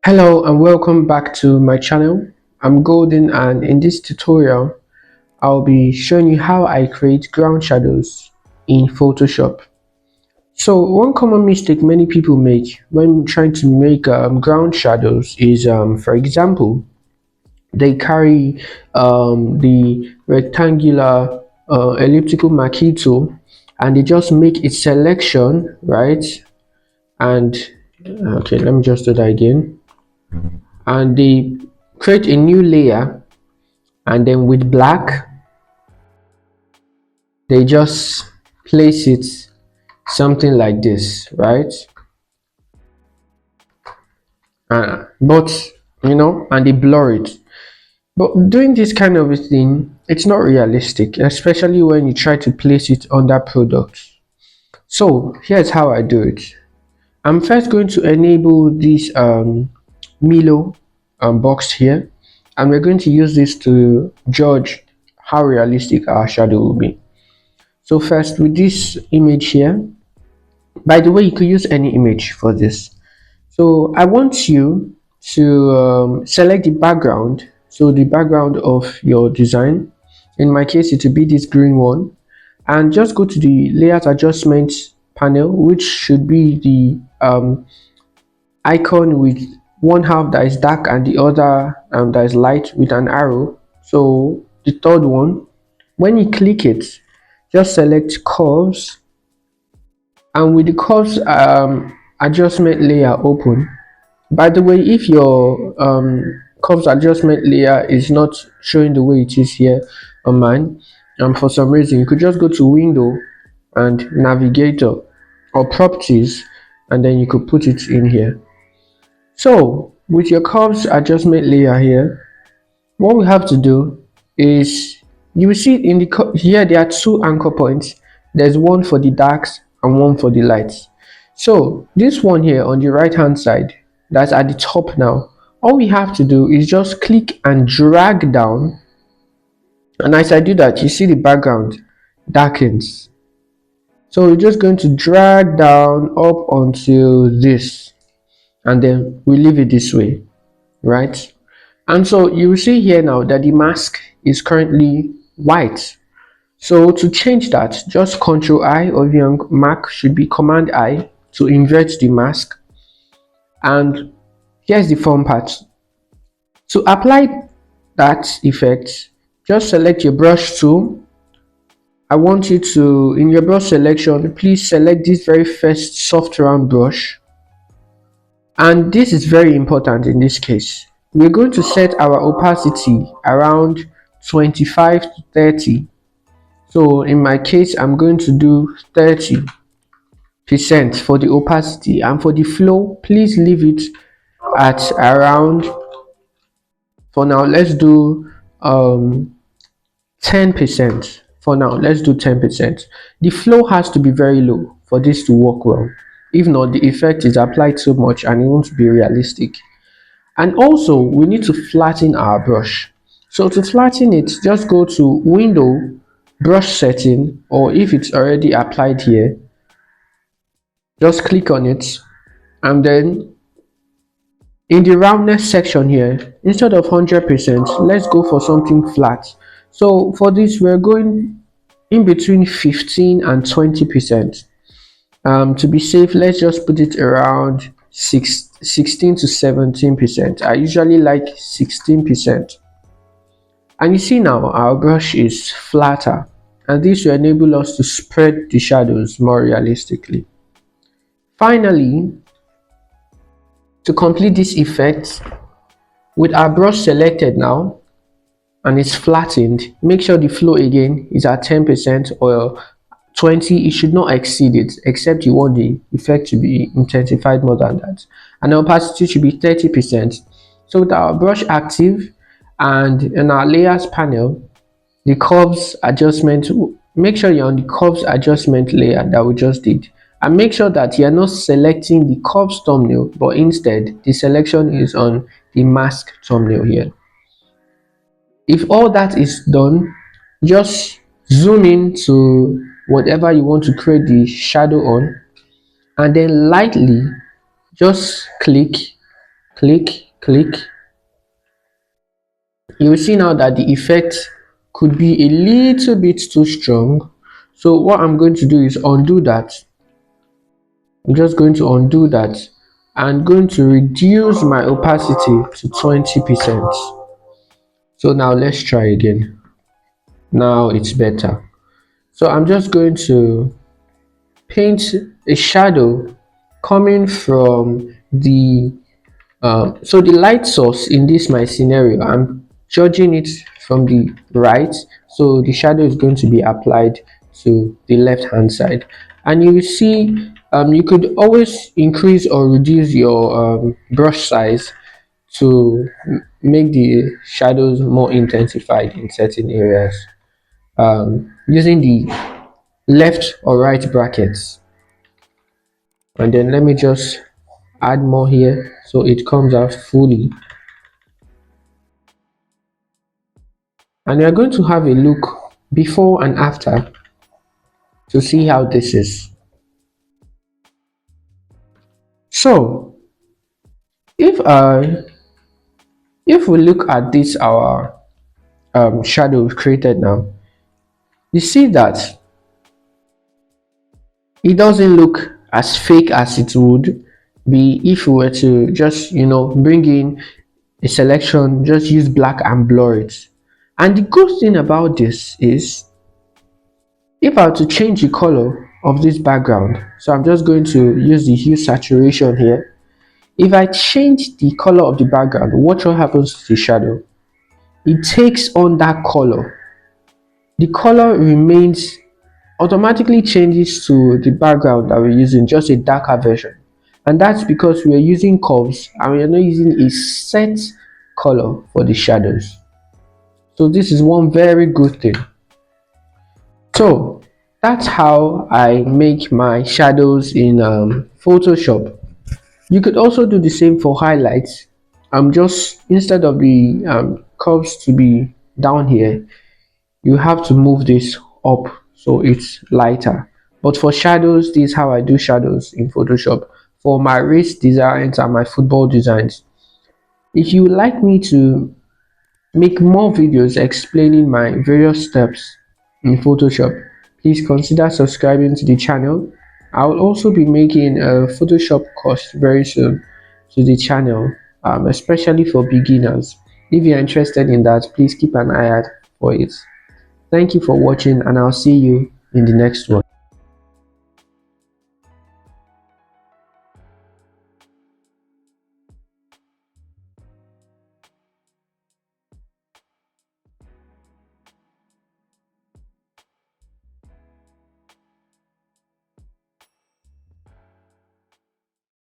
Hello and welcome back to my channel. I'm Golden, and in this tutorial I'll be showing you how I create ground shadows in Photoshop. So one common mistake many people make when trying to make ground shadows is for example, they carry the rectangular elliptical marquee tool and they just make a selection, right? And okay, let me just do that again. And they create a new layer, and then with black they just place it something like this, right? But and they blur it. But doing this kind of a thing, it's not realistic, especially when you try to place it under products. So here's how I do it. I'm first going to enable this Milo box here, and we're going to use this to judge how realistic our shadow will be. So first, with this image here, by the way, you could use any image for this. So I want you to select the background, so the background of your design. In my case, it will be this green one, and just go to the layout adjustment panel, which should be the icon with one half that is dark and the other that is light with an arrow. So the third one, when you click it, just select curves, and with the curves adjustment layer open. By the way, if your curves adjustment layer is not showing the way it is here on mine, for some reason, you could just go to window and navigator or properties, and then you could put it in here. So with your curves adjustment layer here, what we have to do is, you will see in the here there are two anchor points. There's one for the darks and one for the lights. So this one here on the right hand side, that's at the top now, all we have to do is just click and drag down, and as I do that, you see the background darkens. So we're just going to drag down up until this, and then we leave it this way, right? And so you will see here now that the mask is currently white. So to change that, just Ctrl I, or your Mac should be Command I to invert the mask. And here's the fun part. To apply that effect, just select your brush tool. I want you to, in your brush selection, please select this very first soft round brush. And this is very important in this case. We're going to set our opacity around 25 to 30. So in my case, I'm going to do 30% for the opacity, and for the flow, please leave it at around, for now let's do 10%. For now let's do 10%. The flow has to be very low for this to work well. If not, the effect is applied so much and it won't be realistic. And also we need to flatten our brush. So to flatten it, just go to window, brush setting, or if it's already applied here, just click on it, and then in the roundness section here, instead of 100%, let's go for something flat. So for this, we're going in between 15 and 20%. To be safe, let's just put it around 16 to 17%. I usually like 16%. And you see now our brush is flatter, and this will enable us to spread the shadows more realistically. Finally, to complete this effect, with our brush selected now and it's flattened, make sure the flow again is at 10% or 20. It should not exceed it, except you want the effect to be intensified more than that. And the opacity should be 30%. So with our brush active and in our layers panel, the curves adjustment, make sure you're on the curves adjustment layer that we just did, and make sure that you're not selecting the curves thumbnail, but instead the selection is on the mask thumbnail here. If all that is done, just zoom in to whatever you want to create the shadow on, and then lightly just click click. You will see now that the effect could be a little bit too strong. So what I'm going to do is undo that. I'm just going to undo that and going to reduce my opacity to 20%. So now let's try again. Now it's better. So I'm just going to paint a shadow coming from the so the light source in this my scenario, I'm judging it from the right, so the shadow is going to be applied to the left hand side. And you will see you could always increase or reduce your brush size to make the shadows more intensified in certain areas, using the left or right brackets. And then let me just add more here so it comes out fully. And we are going to have a look before and after to see how this is. So if we look at this our shadow we've created now, you see that it doesn't look as fake as it would be if we were to just bring in a selection, just use black and blur it. And the good thing about this is, if I were to change the color of this background, so I'm just going to use the hue saturation here. If I change the color of the background, watch what happens to the shadow. It takes on that color. The color remains, automatically changes to the background that we're using, just a darker version. And that's because we're using curves and we're not using a set color for the shadows. So this is one very good thing. So that's how I make my shadows in Photoshop. You could also do the same for highlights. Just instead of the curves to be down here, you have to move this up so it's lighter. But for shadows, this is how I do shadows in Photoshop for my race designs and my football designs. If you would like me to make more videos explaining my various steps in Photoshop, please consider subscribing to the channel. I will also be making a Photoshop course very soon to the channel, especially for beginners. If you're interested in that, please keep an eye out for it. Thank you for watching, and I'll see you in the next one.